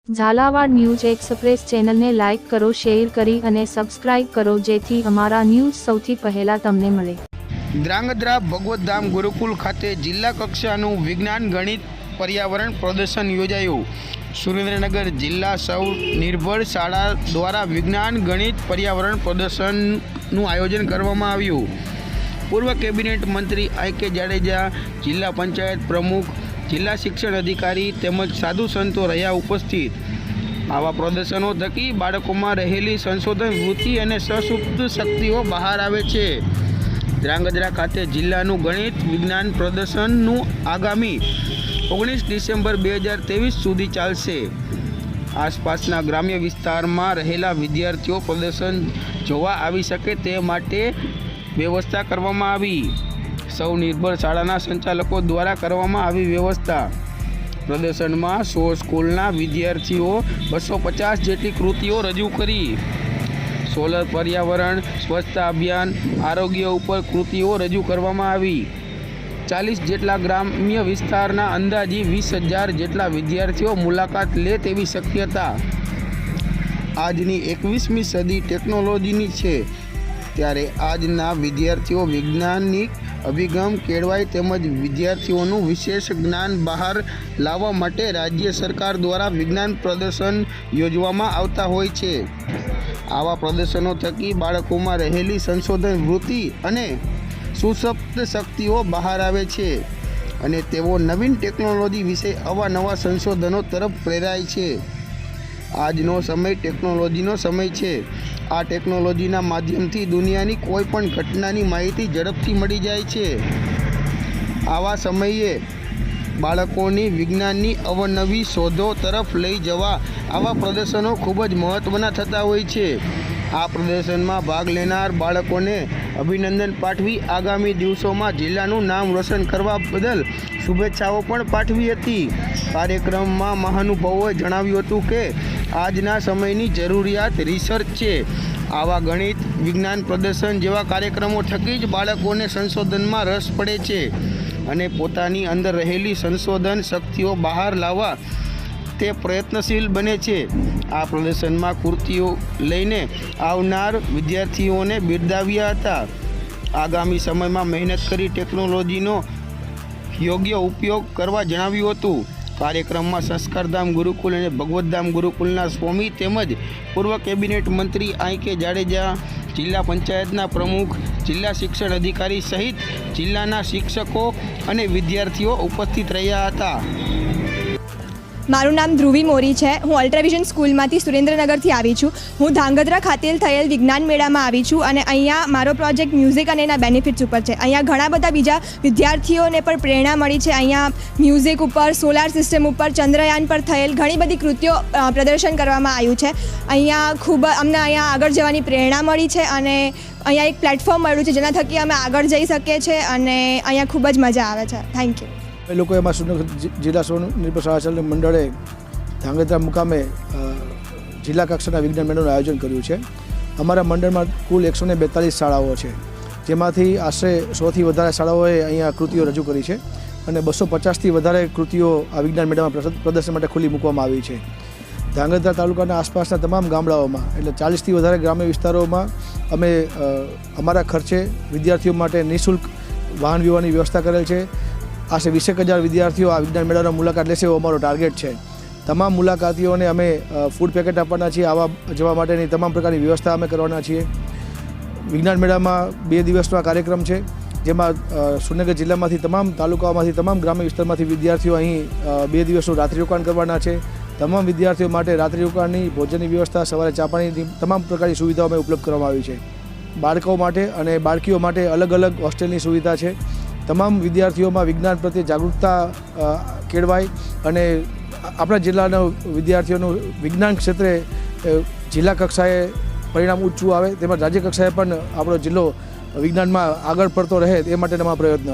Jhalawad news express ચેનલને like કરો, share કરી અને સબસ્ક્રાઇબ કરો જેથી અમારા ન્યૂઝ સૌથી પહેલા તમને મળે। ધ્રાંગધ્રા ભગવતધામ ગુરુકુલ ખાતે જિલ્લા કક્ષાનું વિજ્ઞાન ગણિત પર્યાવરણ પ્રદર્શન યોજાયું। સુરેન્દ્રનગર જિલ્લા સ્વનિર્ભર શાળા દ્વારા વિજ્ઞાન ગણિત પર્યાવરણ પ્રદર્શનનું આયોજન કરવામાં આવ્યું। પૂર્વ કેબિનેટ મંત્રી આઈ.કે. જાડેજા, જિલ્લા પંચાયત પ્રમુખ, જિલ્લા શિક્ષણ અધિકારી તેમજ સાધુ સંતો રહ્યા ઉપસ્થિત। આવા પ્રદર્શનો થકી બાળકોમાં રહેલી સંશોધન વૃત્તિ અને સસુપ્ત શક્તિઓ બહાર આવે છે। ધ્રાંગધ્રા ખાતે જિલ્લાનું ગણિત વિજ્ઞાન પ્રદર્શનનું આગામી 19 ડિસેમ્બર 2023 સુધી ચાલશે। આસપાસના ગ્રામ્ય વિસ્તારમાં રહેલા વિદ્યાર્થીઓ પ્રદર્શન જોવા આવી શકે તે માટે વ્યવસ્થા કરવામાં આવી। સ્વનિર્ભર શાળાના સંચાલકો દ્વારા કરવામાં આવી વ્યવસ્થા। પ્રદર્શનમાં 100 સ્કૂલના વિદ્યાર્થીઓ 250 જેટલી કૃતિઓ રજૂ કરી। સોલર પર્યાવરણ, સ્વચ્છતા અભિયાન, આરોગ્ય ઉપર કૃતિઓ રજૂ કરવામાં આવી। 40 જેટલા ગ્રામ્ય વિસ્તારના અંદાજી 20,000 જેટલા વિદ્યાર્થીઓ મુલાકાત લે તેવી શક્યતા। આજની 21મી સદી ટેકનોલોજીની છે, ત્યારે આજના વિદ્યાર્થીઓ વૈજ્ઞાનિક અભિગમ કેળવાય તેમજ વિદ્યાર્થીઓનું વિશેષ જ્ઞાન બહાર લાવવા માટે રાજ્ય સરકાર દ્વારા વિજ્ઞાન પ્રદર્શન યોજવામાં આવતા હોય છે। આવા પ્રદર્શનો થકી બાળકોમાં રહેલી સંશોધન વૃત્તિ અને સુષુપ્ત શક્તિઓ બહાર આવે છે અને તેઓ નવીન ટેકનોલોજી વિશે અવાનવા સંશોધનો તરફ પ્રેરાય છે। આજનો સમય ટેકનોલોજીનો સમય છે। આ ટેકનોલોજીના માધ્યમથી દુનિયાની કોઈ પણ ઘટનાની માહિતી ઝડપથી મળી જાય છે। આવા સમયે બાળકોની વિજ્ઞાનની અવનવી શોધો તરફ લઈ જવા આવા પ્રદર્શનો ખૂબ જ મહત્ત્વના થતા હોય છે। આ પ્રદર્શનમાં ભાગ લેનાર બાળકોને અભિનંદન પાઠવી આગામી દિવસોમાં જિલ્લાનું નામ રોશન કરવા બદલ શુભેચ્છાઓ પણ પાઠવી હતી। કાર્યક્રમમાં મહાનુભાવોએ જણાવ્યું હતું કે આજના સમયની જરૂરિયાત રિસર્ચ છે। આવા ગણિત વિજ્ઞાન પ્રદર્શન જેવા કાર્યક્રમો થકી જ બાળકોને સંશોધનમાં રસ પડે છે અને પોતાની અંદર રહેલી સંશોધન શક્તિઓ બહાર લાવવા તે પ્રયત્નશીલ બને છે। આ પ્રદર્શનમાં કૃતિઓ લઈને આવનાર વિદ્યાર્થીઓને બિરદાવ્યા હતા। આગામી સમયમાં મહેનત કરી ટેકનોલોજીનો યોગ્ય ઉપયોગ કરવા જણાવ્યું હતું। કાર્યક્રમમાં સંસ્કારધામ ગુરુકુલ અને ભગવતધામ ગુરુકુલના સ્વામી તેમજ પૂર્વ કેબિનેટ મંત્રી આઈ.કે. જાડેજા, જિલ્લા પંચાયતના પ્રમુખ, જિલ્લા શિક્ષણ અધિકારી સહિત જિલ્લાના શિક્ષકો અને વિદ્યાર્થીઓ ઉપસ્થિત રહ્યા હતા। મારું નામ ધ્રુવી મોરી છે। હું અલ્ટ્રાવિઝન સ્કૂલમાંથી સુરેન્દ્રનગરથી આવી છું। હું ધ્રાંગધ્રા ખાતે થયેલ વિજ્ઞાન મેળામાં આવી છું અને અહીંયા મારો પ્રોજેક્ટ મ્યુઝિક અને એના બેનિફિટ્સ ઉપર છે। અહીંયા ઘણા બધા બીજા વિદ્યાર્થીઓને પણ પ્રેરણા મળી છે। અહીંયા મ્યુઝિક ઉપર, સોલાર સિસ્ટમ ઉપર, ચંદ્રયાન પર થયેલ ઘણી બધી કૃતિઓ પ્રદર્શન કરવામાં આવ્યું છે। અહીંયા ખૂબ અમને અહીંયા આગળ જવાની પ્રેરણા મળી છે અને અહીંયા એક પ્લેટફોર્મ મળ્યું છે જેના થકી અમે આગળ જઈ શકીએ છીએ અને અહીંયા ખૂબ જ મજા આવે છે। Thank you. એ લોકો એમાં જિલ્લા સ્વનિર્ભર શાળા સંચાલન મંડળે ધ્રાંગધ્રા મુકામે જિલ્લા કક્ષાના વિજ્ઞાન મેળાનું આયોજન કર્યું છે। અમારા મંડળમાં કુલ 142 શાળાઓ છે, જેમાંથી આશરે 100થી વધારે શાળાઓએ અહીંયા કૃતિઓ રજૂ કરી છે અને 250થી વધારે કૃતિઓ આ વિજ્ઞાન મેળામાં પ્રદર્શન માટે ખુલ્લી મૂકવામાં આવી છે। ધ્રાંગધ્રા તાલુકાના આસપાસના તમામ ગામડાઓમાં એટલે 40થી વધારે ગ્રામ્ય વિસ્તારોમાં અમે અમારા ખર્ચે વિદ્યાર્થીઓ માટે નિઃશુલ્ક વાહન વ્યવહારની વ્યવસ્થા કરેલ છે। આશરે 20,000 વિદ્યાર્થીઓ આ વિજ્ઞાન મેળાનો મુલાકાત લેશે એવો અમારો ટાર્ગેટ છે। તમામ મુલાકાતીઓને અમે ફૂડ પેકેટ આપવાના છીએ। આવા જવા માટેની તમામ પ્રકારની વ્યવસ્થા અમે કરવાના છીએ। વિજ્ઞાન મેળામાં 2 દિવસનો આ કાર્યક્રમ છે, જેમાં સુરેન્દ્રનગર જિલ્લામાંથી તમામ તાલુકાઓમાંથી તમામ ગ્રામ્ય વિસ્તારમાંથી વિદ્યાર્થીઓ અહીં 2 દિવસનું રાત્રિ રોકાણ કરવાના છે। તમામ વિદ્યાર્થીઓ માટે રાત્રિ રોકાણની, ભોજનની વ્યવસ્થા, સવારે ચા પાણીની તમામ પ્રકારની સુવિધાઓ અમે ઉપલબ્ધ કરવામાં આવી છે। બાળકો માટે અને બાળકીઓ માટે અલગ અલગ હોસ્ટેલની સુવિધા છે। તમામ વિદ્યાર્થીઓમાં વિજ્ઞાન પ્રત્યે જાગૃતતા કેળવાય અને આપણા જિલ્લાના વિદ્યાર્થીઓનું વિજ્ઞાન ક્ષેત્રે જિલ્લા કક્ષાએ પરિણામ ઊંચું આવે તેમજ રાજ્ય કક્ષાએ પણ આપણો જિલ્લો વિજ્ઞાનમાં આગળ પડતો રહે એ માટેના પ્રયત્ન।